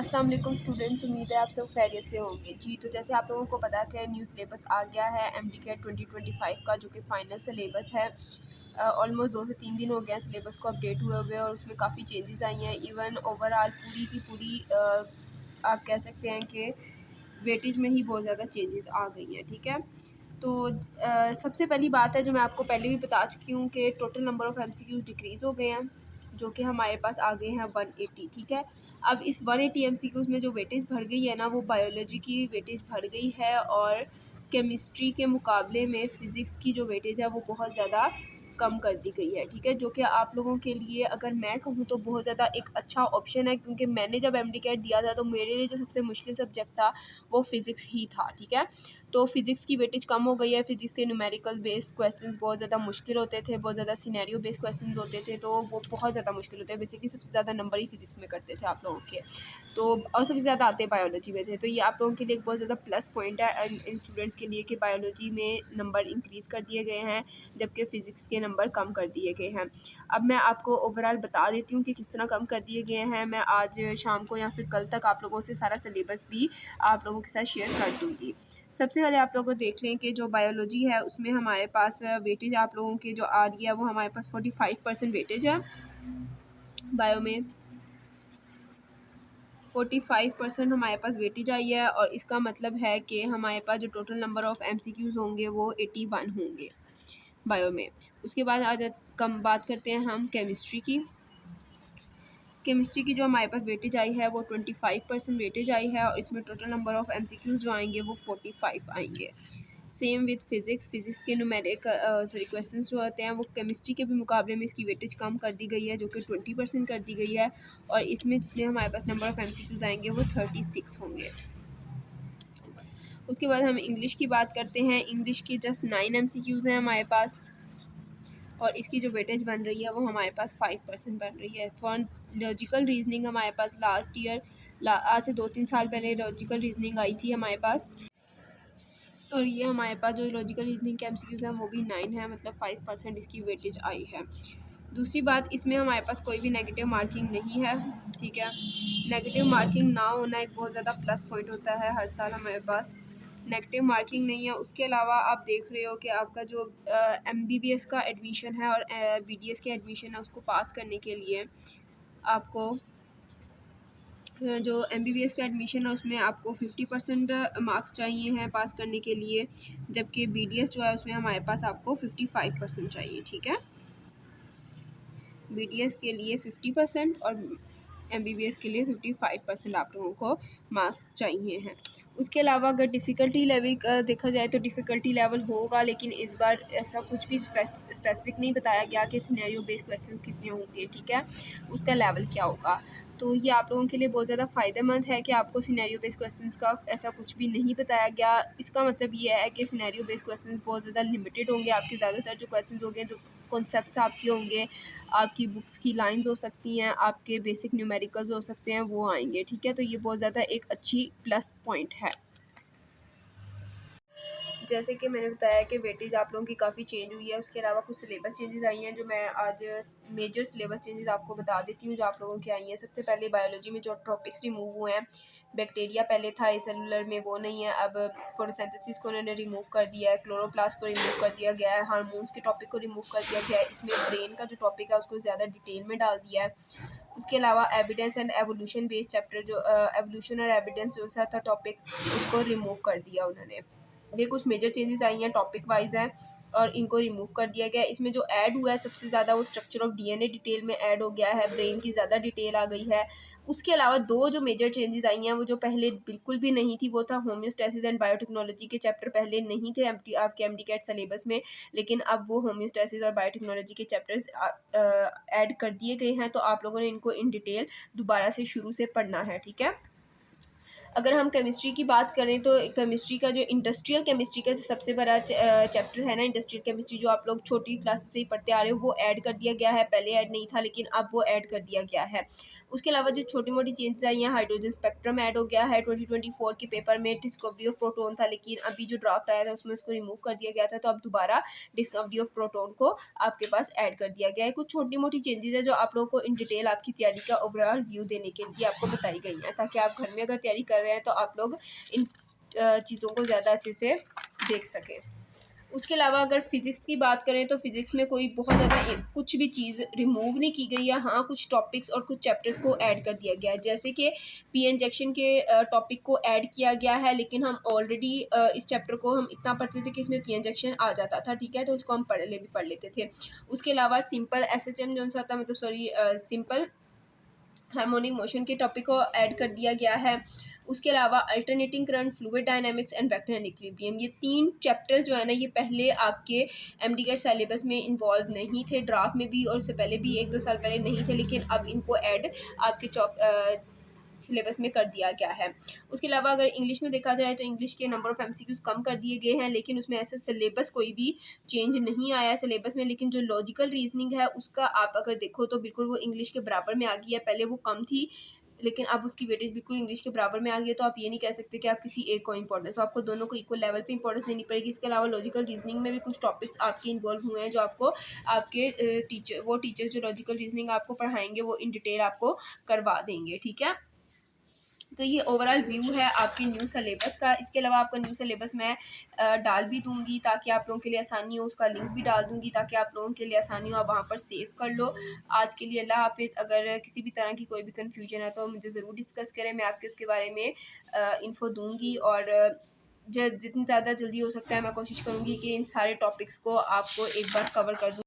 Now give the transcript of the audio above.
अस्सलाम वालेकुम स्टूडेंट्स, उम्मीद है आप सब खैरियत से होंगे। जी तो जैसे आप लोगों को पता है कि न्यू सिलेबस आ गया है MD-CAT 2025 का, जो कि फ़ाइनल सिलेबस है। ऑलमोस्ट 2 से 3 दिन हो गए हैं सिलेबस को अपडेट हुए हुए और उसमें काफ़ी चेंजेस आई हैं। इवन ओवरऑल पूरी की पूरी आप कह सकते हैं कि वेटेज में ही बहुत ज़्यादा चेंजेस आ गई हैं। ठीक है, तो सबसे पहली बात है जो मैं आपको पहले भी बता चुकी हूँ कि total number of MCQs decrease हो गए हैं, जो कि हमारे पास आ गए हैं 180। ठीक है, अब इस 180 MCQs में जो वेटेज बढ़ गई है ना, वो बायोलॉजी की वेटेज बढ़ गई है और केमिस्ट्री के मुकाबले में फ़िज़िक्स की जो वेटेज है वो बहुत ज़्यादा कम कर दी गई है। ठीक है, जो कि आप लोगों के लिए अगर मैं कहूँ तो बहुत ज़्यादा एक अच्छा ऑप्शन है, क्योंकि मैंने जब MD-CAT दिया था तो मेरे लिए जो सबसे मुश्किल सब्जेक्ट था वो फ़िज़िक्स ही था। ठीक है, तो फ़िज़िक्स की वेटेज कम हो गई है। फ़िज़िक्स के न्यूमेरिकल बेस्ड क्वेश्चंस बहुत ज़्यादा मुश्किल होते थे, बहुत ज़्यादा सिनेरियो बेस्ड क्वेश्चंस होते थे, तो वो बहुत ज़्यादा मुश्किल होते हैं। बेसिकली सबसे ज़्यादा नंबर ही फ़िज़िक्स में करते थे आप लोगों के, तो और सबसे ज़्यादा आते बायोलॉजी में थे। तो ये आप लोगों के लिए एक बहुत ज़्यादा प्लस पॉइंट है इन स्टूडेंट्स के लिए कि बायोलॉजी में नंबर इंक्रीज़ कर दिए गए हैं, जबकि फ़िज़िक्स के नंबर कम कर दिए गए हैं। अब मैं आपको ओवरऑल बता देती हूँ कि किस तरह कम कर दिए गए हैं। मैं आज शाम को या फिर कल तक आप लोगों से सारा सिलेबस भी आप लोगों के साथ शेयर कर दूँगी। सबसे पहले आप लोग देख लें कि जो बायोलॉजी है उसमें हमारे पास वेटेज आप लोगों की जो आ रही है वो हमारे पास 45% वेटेज है। बायो में 45% हमारे पास वेटेज आई है और इसका मतलब है कि हमारे पास जो टोटल नंबर ऑफ़ MCQs होंगे वो 81 होंगे बायो में। उसके बाद कम बात करते हैं हम केमिस्ट्री की। केमिस्ट्री की जो हमारे पास वेटेज आई है वो 25% वेटेज आई है और इसमें टोटल नंबर ऑफ़ MCQs जो आएंगे वो 45 आएंगे। Same with physics. फ़िज़िक्स के न्यूमेरिक क्वेश्चंस जो होते हैं वो केमिस्ट्री के भी मुकाबले में इसकी वेटेज कम कर दी गई है, जो कि 20% कर दी गई है और इसमें जितने हमारे पास नंबर ऑफ़ MCQs आएंगे वो 36 होंगे। उसके बाद हम इंग्लिश की बात करते हैं। इंग्लिश की जस्ट 9 MCQs हैं हमारे पास और इसकी जो वेटेज बन रही है वो हमारे पास 5% बन रही है। फॉर लॉजिकल रीजनिंग हमारे पास लास्ट ईयर आज से 2-3 साल पहले लॉजिकल रीजनिंग आई थी हमारे पास, और ये हमारे पास जो लॉजिकल रीजनिंग के MCQs हैं वो भी 9 है, मतलब 5% इसकी वेटेज आई है। दूसरी बात, इसमें हमारे पास कोई भी नेगेटिव मार्किंग नहीं है। ठीक है, नेगेटिव मार्किंग ना होना एक बहुत ज़्यादा प्लस पॉइंट होता है। हर साल हमारे पास नेगेटिव मार्किंग नहीं है। उसके अलावा आप देख रहे हो कि आपका जो MBBS का एडमिशन है और BDS के एडमिशन है उसको पास करने के लिए आपको जो MBBS का एडमिशन है उसमें आपको 50% मार्क्स चाहिए हैं पास करने के लिए, जबकि BDS जो है उसमें हमारे पास आपको 55% चाहिए। ठीक है, BDS के लिए 50% और MBBS के लिए 55% आप लोगों को मार्क्स चाहिए हैं। उसके अलावा अगर डिफ़िकल्टी लेवल देखा जाए तो डिफ़िकल्टी लेवल होगा, लेकिन इस बार ऐसा कुछ भी स्पेसिफिक नहीं बताया गया कि सिनेरियो बेस्ड क्वेश्चंस कितने होंगे। ठीक है, उसका लेवल क्या होगा। तो ये आप लोगों के लिए बहुत ज़्यादा फ़ायदेमंद है कि आपको सिनेरियो बेस्ड क्वेश्चंस का ऐसा कुछ भी नहीं बताया गया। इसका मतलब ये है कि सिनेरियो बेस्ड क्वेश्चंस बहुत ज़्यादा लिमिटेड होंगे। आपके ज़्यादातर जो क्वेश्चंस होंगे, जो कॉन्सेप्ट्स आपके होंगे, आपकी बुक्स की लाइंस हो सकती हैं, आपके बेसिक न्यूमेरिकल्स हो सकते हैं, वो आएंगे। ठीक है, तो ये बहुत ज़्यादा एक अच्छी प्लस पॉइंट है। जैसे कि मैंने बताया कि वेटेज आप लोगों की काफ़ी चेंज हुई है। उसके अलावा कुछ सिलेबस चेंजेस आई हैं जो मैं आज मेजर सिलेबस चेंजेस आपको बता देती हूँ जो आप लोगों की आई हैं। सबसे पहले बायोलॉजी में जो टॉपिक्स रिमूव हुए हैं, बैक्टीरिया पहले था, सेलुलर में वो नहीं है। अब फोटोसिंथेसिस को उन्होंने रिमूव कर दिया है, क्लोरोप्लास्ट को रिमूव कर दिया गया है, हार्मोन्स के टॉपिक को रिमूव कर दिया गया है। इसमें ब्रेन का जो टॉपिक है उसको ज़्यादा डिटेल में डाल दिया है। उसके अलावा evidence and evolution based chapter जो एवोल्यूशन और एविडेंस जो सा था टॉपिक, उसको रिमूव कर दिया उन्होंने। ये कुछ मेजर चेंजेस आई हैं, टॉपिक वाइज हैं और इनको रिमूव कर दिया गया है। इसमें जो ऐड हुआ है सबसे ज़्यादा वो स्ट्रक्चर ऑफ DNA डिटेल में ऐड हो गया है, ब्रेन की ज़्यादा डिटेल आ गई है। उसके अलावा दो जो मेजर चेंजेस आई हैं वो जो पहले बिल्कुल भी नहीं थी, वो था होम्योस्टैसिस एंड बायोटेक्नोलॉजी के चैप्टर पहले नहीं थे आपके MD-CAT सिलेबस में, लेकिन अब वो होम्योस्टैसिस और बायोटेक्नोलॉजी के चैप्टर्स ऐड कर दिए गए हैं, तो आप लोगों ने इनको इन डिटेल दोबारा से शुरू से पढ़ना है। ठीक है, अगर हम केमिस्ट्री की बात करें तो केमिस्ट्री का जो इंडस्ट्रियल केमिस्ट्री का जो सबसे बड़ा चैप्टर है ना, इंडस्ट्रियल केमिस्ट्री, जो आप लोग छोटी क्लासेस से ही पढ़ते आ रहे हो, वो ऐड कर दिया गया है। पहले ऐड नहीं था लेकिन अब वो ऐड कर दिया गया है। उसके अलावा जो छोटी मोटी चेंजेस आई हैं, हाइड्रोजन स्पेक्ट्रम ऐड हो गया है। 2024 के पेपर में डिस्कवरी ऑफ प्रोटोन था, लेकिन अभी जो ड्राफ्ट आया था उसमें उसको रिमूव कर दिया गया था, तो अब दोबारा डिस्कवरी ऑफ प्रोटोन को आपके पास ऐड कर दिया गया है। कुछ छोटी मोटी चेंजेस है जो आप लोगों को इन डिटेल आपकी तैयारी का ओवरऑल व्यू देने के लिए आपको बताई गई है, ताकि आप घर में अगर तैयारी कर रहे हैं तो आप लोग इन चीज़ों को ज़्यादा अच्छे से देख सकें। उसके अलावा अगर फिज़िक्स की बात करें तो फिज़िक्स में कोई बहुत ज़्यादा कुछ भी चीज़ रिमूव नहीं की गई है। हाँ, कुछ टॉपिक्स और कुछ चैप्टर्स को ऐड कर दिया गया है, जैसे कि पी इंजेक्शन के टॉपिक को ऐड किया गया है, लेकिन हम ऑलरेडी इस चैप्टर को हम इतना पढ़ते थे कि इसमें पी इंजेक्शन आ जाता था, ठीक है, तो उसको हम पढ़ लेते थे। उसके अलावा सिंपल SHM जो सा था, मतलब सॉरी, सिंपल हार्मोनिक मोशन के टॉपिक को ऐड कर दिया गया है। उसके अलावा alternating current, fluid dynamics and vector and equilibrium, ये 3 चैप्टर्स जो है ना, ये पहले आपके MD के सिलेबस में इन्वॉल्व नहीं थे, ड्राफ्ट में भी और उससे पहले भी 1-2 साल पहले नहीं थे, लेकिन अब इनको ऐड आपके सिलेबस में कर दिया गया है। उसके अलावा अगर इंग्लिश में देखा जाए तो इंग्लिश के नंबर ऑफ MCQs कम कर दिए गए हैं, लेकिन उसमें ऐसे सिलेबस कोई भी चेंज नहीं आया है सिलेबस में, लेकिन जो लॉजिकल रीजनिंग है उसका आप अगर देखो तो बिल्कुल वो इंग्लिश के बराबर में आ गई है। पहले वो कम थी, लेकिन अब उसकी वेटेज बिल्कुल इंग्लिश के बराबर में आ गई है, तो आप ये नहीं कह सकते कि आप किसी एक को इंपॉर्टेंस, तो आपको दोनों को इक्वल लेवल पे इंपॉर्टेंस देनी पड़ेगी। इसके अलावा लॉजिकल रीजनिंग में भी कुछ टॉपिक्स आपके इन्वॉल्व हुए हैं, जो आपको आपके टीचर्स जो लॉजिकल रीजनिंग आपको पढ़ाएंगे वो इन डिटेल आपको करवा देंगे, ठीक है। तो ये ओवरऑल व्यू है आपके न्यू सिलेबस का। इसके अलावा आपका न्यू सिलेबस मैं डाल भी दूंगी ताकि आप लोगों के लिए आसानी हो, उसका लिंक भी डाल दूंगी ताकि आप लोगों के लिए आसानी हो, आप वहाँ पर सेव कर लो। आज के लिए अल्लाह हाफिज़। अगर किसी भी तरह की कोई भी कन्फ्यूजन है तो मुझे ज़रूर डिस्कस करें, मैं आपके उसके बारे में इन्फो दूँगी, और जितनी ज़्यादा जल्दी हो सकता है मैं कोशिश करूँगी कि इन सारे टॉपिक्स को आपको एक बार कवर कर दूँ।